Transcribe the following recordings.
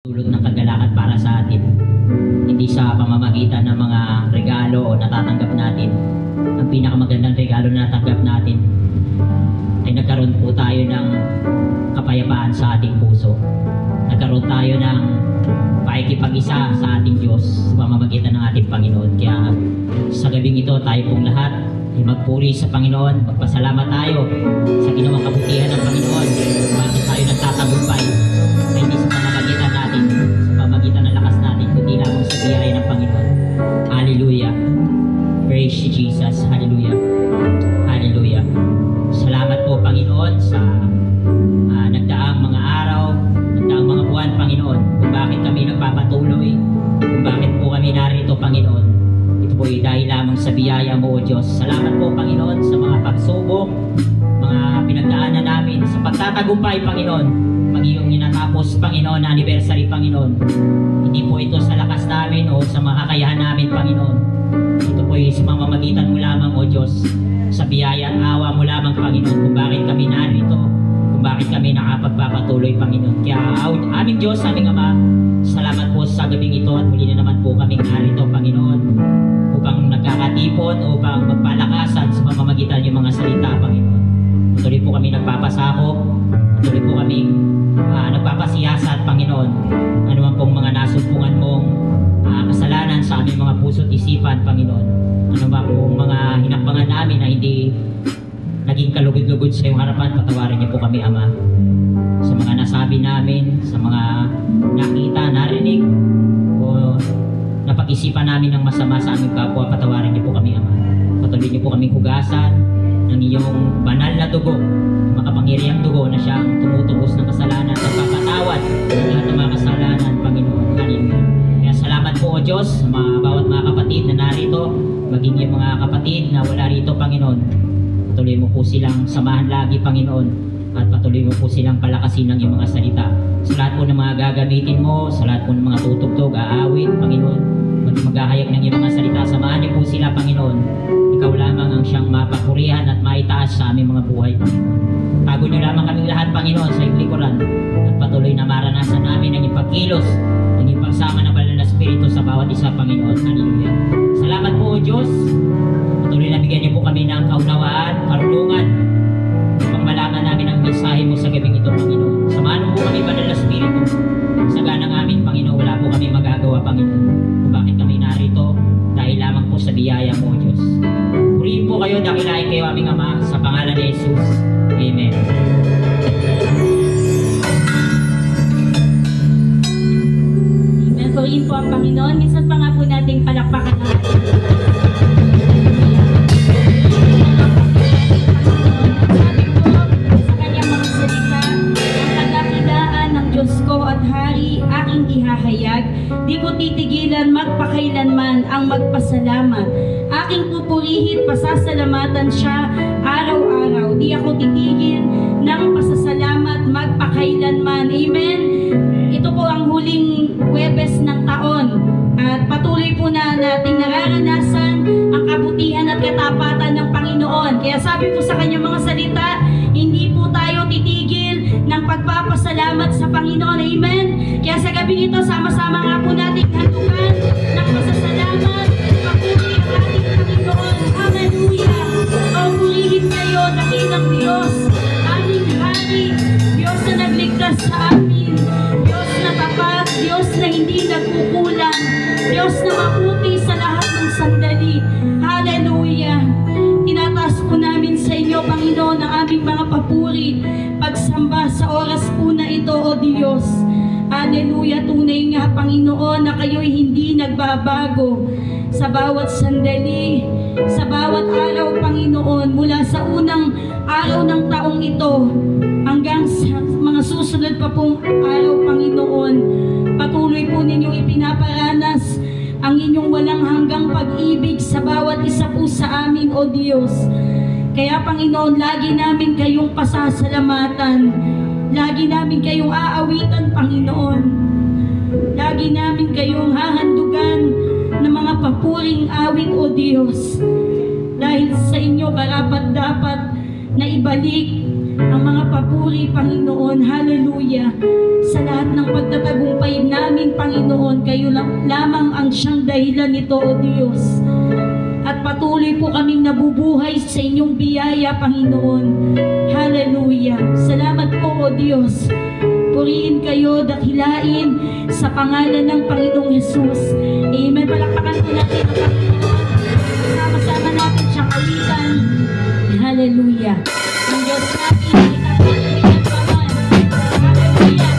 dulot ng kagalakan para sa atin. Hindi sa pamamagitan ng mga regalo o natatanggap natin. Ang pinakamagandang regalo na natanggap natin ay nagkaroon po tayo ng kapayapaan sa ating puso. Nagkaroon tayo ng pakikipag-isa sa ating Diyos sa pamamagitan ng ating Panginoon. Kaya sa gabing ito, tayo pong lahat ay magpuri sa Panginoon. Magpasalamat tayo sa ginawang kabutihan ng Panginoon. Bakit tayo nagtatagumpay ay hindi sa pamamagitan natin, sa pamamagitan ng lakas natin, kundi lamang sa biyaya ng Panginoon. Hallelujah. Praise you, Jesus. Hallelujah. Hallelujah. Salamat po, Panginoon, sa nagdaang mga araw, nagdaang mga buwan, Panginoon, kung bakit kami nagpapatuloy, kung bakit po kami narito, Panginoon. Ito po ay dahil lamang sa biyaya mo, O Diyos. Salamat po, Panginoon, sa mga pagsubok, mga pinagdaanan namin, sa pagtatagumpay, Panginoon, maging ninatapos, Panginoon, na anniversary, Panginoon. Hindi po ito sa lakas namin o sa mga kakayahan namin, Panginoon. Ito po ay sa mamamagitan mo lamang, O Diyos, sa biyaya at awa mo lamang, Panginoon, kung bakit kami narito, kung bakit kami nakapagpapatuloy, Panginoon. Kaya aming Diyos, aming Ama, salamat po sa gabing ito at muli na naman po kaming narito, Panginoon, upang nagkakatipon, upang magpalakasan sa pamamagitan ng mga salita, Panginoon. Patuloy po kami nagpapasakop, patuloy po kaming nagpapasiyasat, Panginoon. Ano man pong mga nasumpungan mong kasalanan sa aming mga puso at isipan, Panginoon. Ano ba pong mga hinakbangan namin na hindi naging kalugod-lugod sa iyong harapan, patawarin niyo po kami, Ama. Sa mga nasabi namin, sa mga nakita, narinig, o napag-isipan namin ng masama sa aming kapwa, patawarin niyo po kami, Ama. Patuloy niyo po kaming hugasan ng iyong banal na dugo, makapangyarihang dugo na siyang tumutubos ng kasalanan at papatawad ng lahat ng mga kasalanan, Panginoon. Hallelujah. Kaya salamat po, O Diyos, sa bawat mga kapatid na narito, maging yung mga kapatid na wala rito, Panginoon. Patuloy mo po silang samahan lagi, Panginoon, at patuloy mo po silang palakasin ng iyong mga salita. Sa lahat po ng mga gagamitin mo, sa lahat po ng mga tutugtog, aawit, Panginoon, maghahayag ng iyong mga salita, samahan niyo po sila, Panginoon. Ikaw lamang ang siyang mapapurihan at maitaas sa aming mga buhay, Panginoon. Tago niyo lamang kaming lahat, Panginoon, sa iyong likuran, at patuloy na maranasan namin ang iyong pagkilos, ang iyong pagsama ng Banal na Espiritu sa bawat isa, Panginoon. Hallelujah. Salamat po, O Diyos. Patuloy na bigyan niyo po kami ng kaunawaan, karunungan, upang malaman namin ang mensahe mo sa gabing ito, Panginoon. Samahan mo po kami, Banal na Espiritu. Sa ganang amin, Panginoon, wala po kami magagawa, Panginoon. Kung bakit kami narito, dahil lamang po sa biyaya mo, O Diyos. Purihin po kayo, dakilain kayo, aming Ama, sa pangalan ni Jesus. Amen. Amen. Purihin po ang Panginoon. Minsan pa nga po nating palakpakan ng di ko titigilan magpakailanman ang magpasalamat. Aking pupurihin, pasasalamatan siya araw-araw. Di ako titigil ng pasasalamat magpakailanman. Amen? Ito po ang huling Huwebes ng taon. At patuloy po na nating nararanasan ang kabutihan at katapatan ng Panginoon. Kaya sabi po sa kanyang mga salita, hindi po tayo titigil ng pagpapasalamat sa Panginoon. Amen? Kaya sa gabi ito, sama-sama nga po natin handugan ng pasasalamat. Papuri ang ating Panginoon. Hallelujah! O purihin kayo, dakilang Diyos, aming Hari, Diyos na nagligtas sa amin, Diyos na tapat, Diyos na hindi nagkukulang, Diyos na mabuti sa lahat ng sandali. Hallelujah! Tinataas po namin sa inyo, Panginoon, ang aming mga papuri, pagsamba sa oras po na ito, O Diyos. Hallelujah, tunay nga, Panginoon, na kayo'y hindi nagbabago sa bawat sandali, sa bawat araw, Panginoon, mula sa unang araw ng taong ito hanggang sa mga susunod pa pong araw, Panginoon. Patuloy po ninyong ipinaparanas ang inyong walang hanggang pag-ibig sa bawat isa po sa amin, O Diyos. Kaya, Panginoon, lagi namin kayong pasasalamatan. Lagi namin kayong aawitan, Panginoon. Lagi namin kayong hahandugan ng mga papuring awit, O Diyos. Dahil sa inyo, karapat-dapat na ibalik ang mga papuri, Panginoon. Hallelujah. Sa lahat ng pagtatagumpay namin. Panginoon, kayo lamang ang siyang dahilan nito, O Diyos. At patuloy po kaming nabubuhay sa inyong biyaya, Panginoon. Hallelujah. Salamat po, O Diyos. Purihin kayo, dakilain sa pangalan ng Panginoong Jesus. Amen. Palakpakan po natin ang Panginoon. Sama-sama natin siyang kawitan. Hallelujah. Ang Diyos natin, itapatuloy at paman. Hallelujah.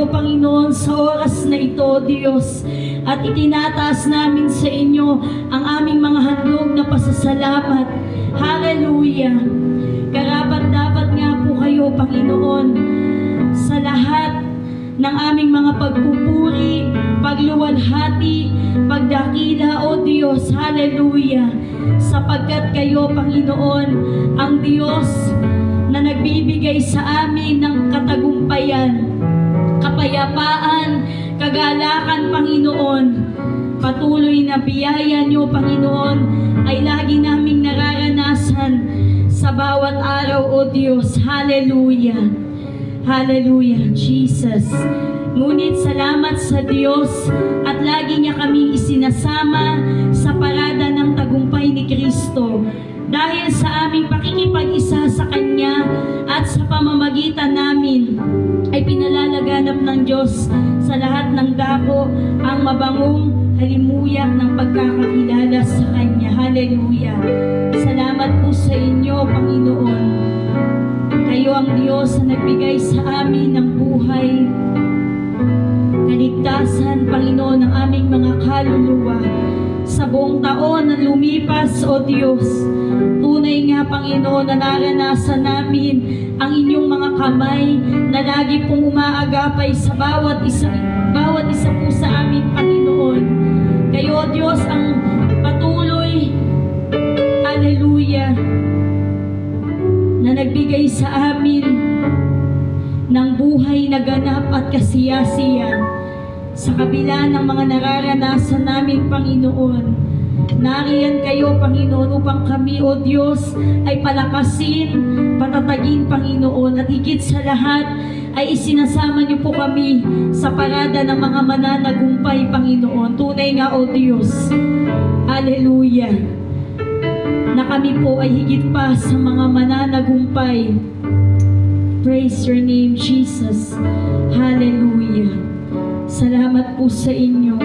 Panginoon, sa oras na ito, Diyos. At itinataas namin sa inyo ang aming mga handog na pasasalamat. Hallelujah! Karapat-dapat nga po kayo, Panginoon, sa lahat ng aming mga pagpupuri, pagluwalhati, pagdakila, O Diyos. Hallelujah! Sapagkat kayo, Panginoon, ang Diyos na nagbibigay sa amin ng katagumpayan, kapayapaan, kagalakan, Panginoon. Patuloy na biyaya niyo, Panginoon, ay lagi naming nararanasan sa bawat araw, O Diyos. Hallelujah! Hallelujah, Jesus. Ngunit salamat sa Diyos at lagi niya kaming isinasama sa parada ng tagumpay ni Kristo. Dahil sa aming pakikipag-isa sa Kanya at sa pamamagitan namin ay pinalalaganap ng Diyos sa lahat ng dako ang mabangong halimuyak ng pagkakakilala sa Kanya. Hallelujah! Salamat po sa inyo, Panginoon. Kayo ang Diyos na nagbigay sa amin ng buhay, kaligtasan, Panginoon, ng aming mga kaluluwa. Sa buong taon na lumipas, O Diyos, tunay nga, Panginoon, na naranasan namin ang inyong mga kamay na lagi pong umaagapay sa bawat isa po sa amin, Panginoon. Kayo, O Diyos, ang patuloy, hallelujah, na nagbigay sa amin ng buhay na ganap at kasiyasiyan sa kabila ng mga nararanasan namin, Panginoon. Nariyan kayo, Panginoon, upang kami, O Diyos, ay palakasin, patatagin, Panginoon, at higit sa lahat ay isinasama niyo po kami sa parada ng mga mananagumpay, Panginoon. Tunay nga, O Diyos, hallelujah, na kami po ay higit pa sa mga mananagumpay. Praise your name, Jesus. Hallelujah. Salamat po sa inyo.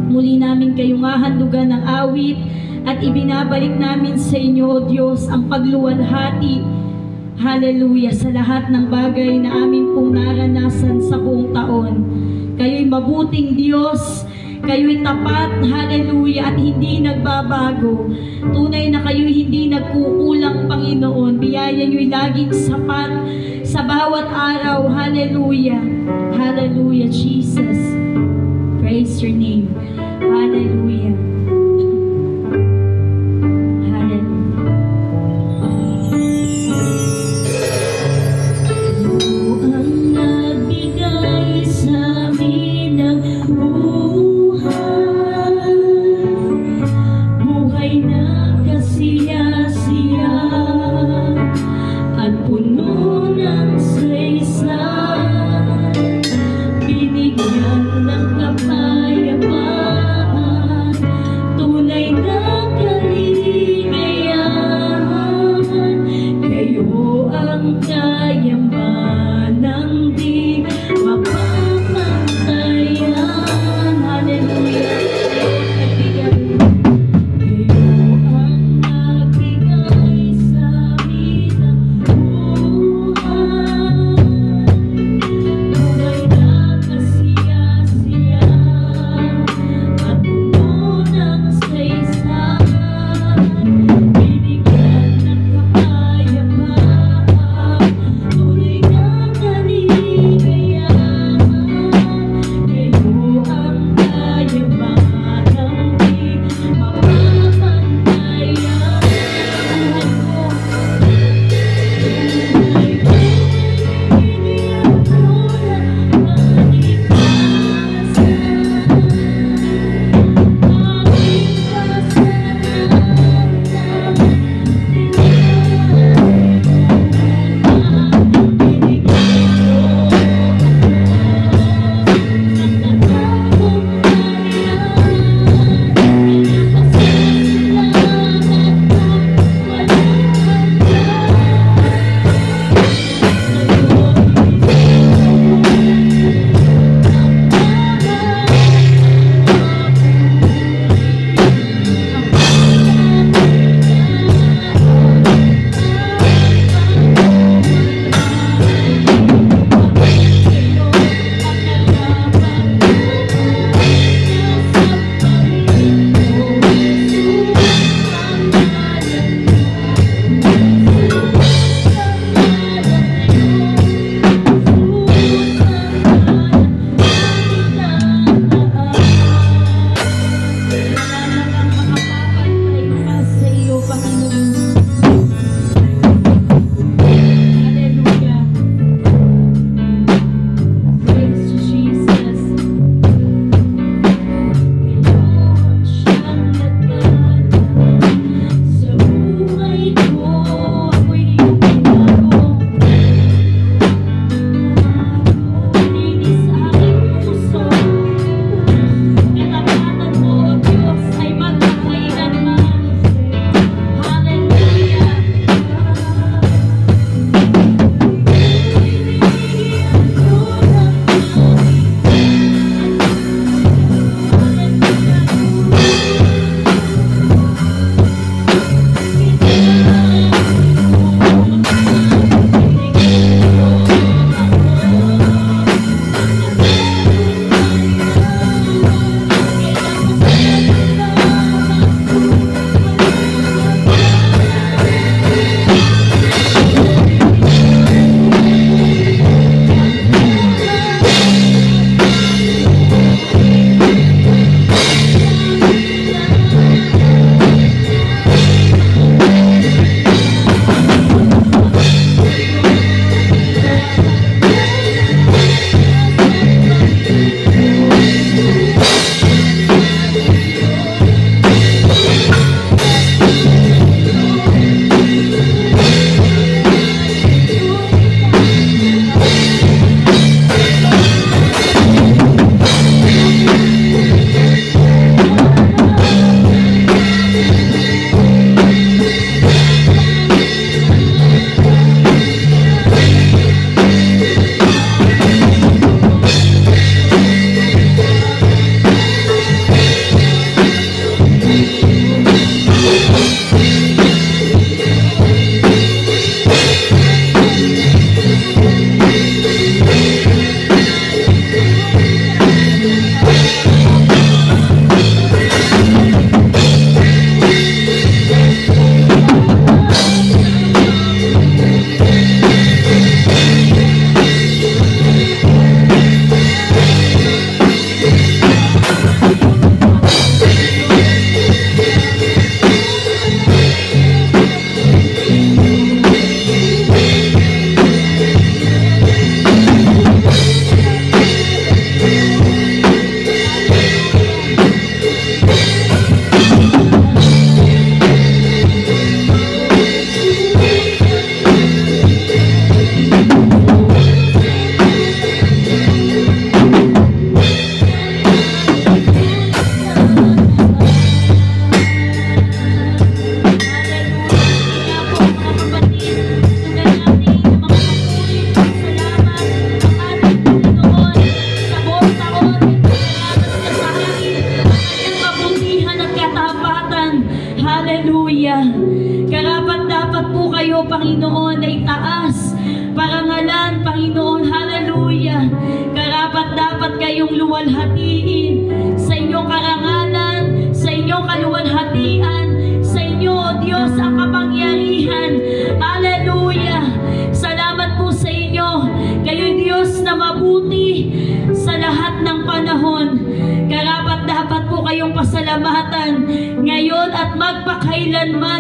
Muli namin kayong hahandugan ng awit at ibinabalik namin sa inyo, O Diyos, ang pagluwalhati. Hallelujah, sa lahat ng bagay na amin pong naranasan sa buong taon. Kayo'y mabuting Diyos, kayo'y tapat, hallelujah, at hindi nagbabago. Tunay na kayo'y hindi nagkukulang, Panginoon. Biyaya niyo'y laging sapat sa bawat araw, hallelujah. Hallelujah, Jesus. Praise your name. Hallelujah. pasasalamatan ngayon at magpakailanman.